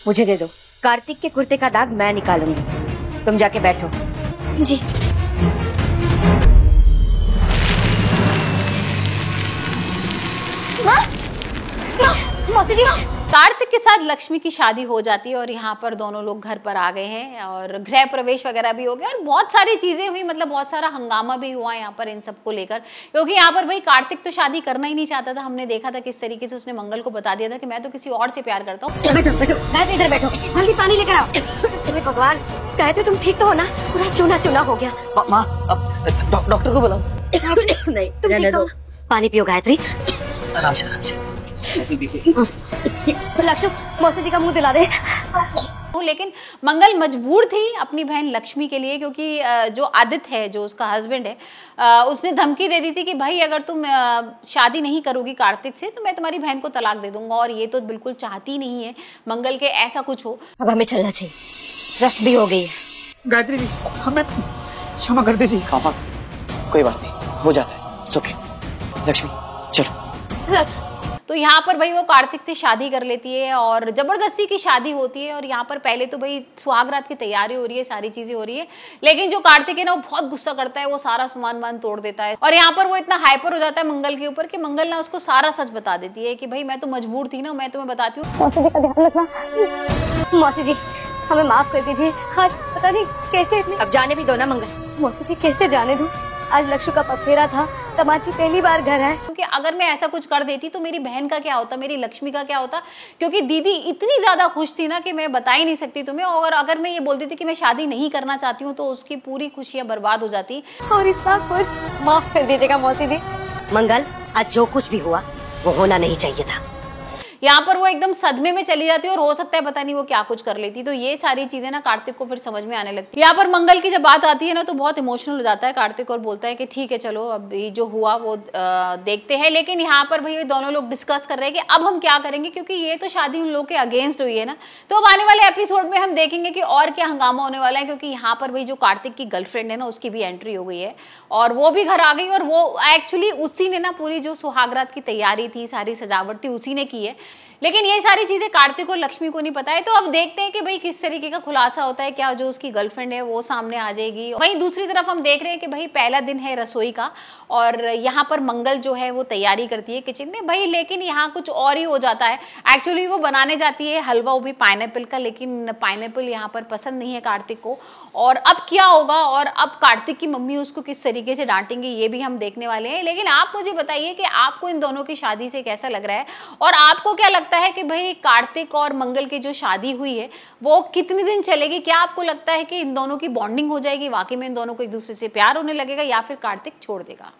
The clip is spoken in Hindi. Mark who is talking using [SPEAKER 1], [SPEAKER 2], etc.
[SPEAKER 1] मुझे दे दो। कार्तिक के कुर्ते का दाग मैं निकालूंगी, तुम जाके बैठो।
[SPEAKER 2] जी। मौसी जी।
[SPEAKER 3] कार्तिक के साथ लक्ष्मी की शादी हो जाती है और यहाँ पर दोनों लोग घर पर आ गए हैं और गृह प्रवेश वगैरह भी हो गया और बहुत सारी चीजें हुई, मतलब बहुत सारा हंगामा भी हुआ यहाँ पर इन सबको लेकर, क्योंकि यहाँ पर भाई कार्तिक तो शादी करना ही नहीं चाहता था। हमने देखा था किस तरीके से उसने मंगल को बता दिया था कि मैं तो किसी और से प्यार करता हूँ।
[SPEAKER 1] बैठो बैठो, इधर बैठो, जल्दी पानी लेकर आओ। अरे भगवान, कहते तुम ठीक तो हो ना? पूरा चूना चूना हो गया।
[SPEAKER 4] माँ, डॉक्टर को बुलाओ।
[SPEAKER 1] नहीं, तुम ठीक तो हो? पानी पियो गायत्री।
[SPEAKER 4] आराम से।
[SPEAKER 2] लक्ष्मी, मौसी जी का मुंह दिला दे।
[SPEAKER 3] लेकिन मंगल मजबूर थी अपनी बहन लक्ष्मी के लिए, क्योंकि जो आदित्य है, जो उसका हस्बैंड है, उसने धमकी दे दी थी कि भाई अगर तुम शादी नहीं करोगी कार्तिक से तो मैं तुम्हारी बहन को तलाक दे दूंगा, और ये तो बिल्कुल चाहती नहीं है मंगल के ऐसा कुछ हो।
[SPEAKER 1] अब हमें चलना चाहिए, रस भी हो गई है।
[SPEAKER 4] गायत्री जी, हमें क्षमा कर दीजिए। कोई बात नहीं, हो जाता है। It's okay. लक्ष्मी चलो।
[SPEAKER 3] तो यहाँ पर भाई वो कार्तिक से शादी कर लेती है और जबरदस्ती की शादी होती है। और यहाँ पर पहले तो भाई सुहागरात की तैयारी हो रही है, सारी चीजें हो रही है, लेकिन जो कार्तिक है ना वो बहुत गुस्सा करता है, वो सारा सामान तोड़ देता है। और यहाँ पर वो इतना हाइपर हो जाता है मंगल के ऊपर कि मंगल ना उसको सारा सच बता देती है कि भाई मैं तो मजबूर थी ना, मैं तुम्हें बताती हूँ।
[SPEAKER 2] मौसी जी का ध्यान रखना। मौसी जी हमें माफ कर दीजिए, आज पता नहीं कैसे इतने।
[SPEAKER 1] अब जाने भी दो ना मंगल।
[SPEAKER 2] मौसी जी कैसे जाने दूं, आज लक्ष्मी का पखेरा था, तमाची पहली बार घर आए।
[SPEAKER 3] क्योंकि अगर मैं ऐसा कुछ कर देती तो मेरी बहन का क्या होता, मेरी लक्ष्मी का क्या होता, क्योंकि दीदी इतनी ज्यादा खुश थी ना कि मैं बता ही नहीं सकती तुम्हें। और अगर मैं ये बोलती थी कि मैं शादी नहीं करना चाहती हूँ तो उसकी पूरी खुशियां बर्बाद हो जाती।
[SPEAKER 2] और इतना कुछ माफ कर दीजिएगा मौसी जी।
[SPEAKER 1] मंगल, आज जो कुछ भी हुआ वो होना नहीं चाहिए था।
[SPEAKER 3] यहाँ पर वो एकदम सदमे में चली जाती है और हो सकता है पता नहीं वो क्या कुछ कर लेती। तो ये सारी चीजें ना कार्तिक को फिर समझ में आने लगती है। यहाँ पर मंगल की जब बात आती है ना तो बहुत इमोशनल हो जाता है कार्तिक और बोलता है कि ठीक है चलो अभी जो हुआ वो देखते हैं। लेकिन यहाँ पर भाई दोनों लोग डिस्कस कर रहे हैं कि अब हम क्या करेंगे, क्योंकि ये तो शादी उन लोगों के अगेंस्ट हुई है ना। तो अब आने वाले एपिसोड में हम देखेंगे कि और क्या हंगामा होने वाला है, क्योंकि यहाँ पर भाई जो कार्तिक की गर्लफ्रेंड है ना उसकी भी एंट्री हो गई है और वो भी घर आ गई। और वो एक्चुअली उसी ने ना पूरी जो सुहागरात की तैयारी थी, सारी सजावट थी, उसी ने की है। लेकिन ये सारी चीजें कार्तिक और लक्ष्मी को नहीं पता है। तो अब देखते हैं कि भाई किस तरीके का खुलासा होता है, क्या जो उसकी गर्लफ्रेंड है वो सामने आ जाएगी। वहीं दूसरी तरफ हम देख रहे हैं कि भाई पहला दिन है रसोई का और यहाँ पर मंगल जो है वो तैयारी करती है किचन में भाई, लेकिन यहाँ कुछ और ही हो जाता है। एक्चुअली वो बनाने जाती है हलवा, वो भी पाइनएप्पल का, लेकिन पाइनएप्पल यहाँ पर पसंद नहीं है कार्तिक को। और अब क्या होगा और अब कार्तिक की मम्मी उसको किस तरीके से डांटेंगे ये भी हम देखने वाले हैं। लेकिन आप मुझे बताइए कि आपको इन दोनों की शादी से कैसा लग रहा है और आपको क्या लगता है कि भाई कार्तिक और मंगल की जो शादी हुई है वो कितने दिन चलेगी? क्या आपको लगता है कि इन दोनों की बॉन्डिंग हो जाएगी, वाकई में इन दोनों को एक दूसरे से प्यार होने लगेगा, या फिर कार्तिक छोड़ देगा?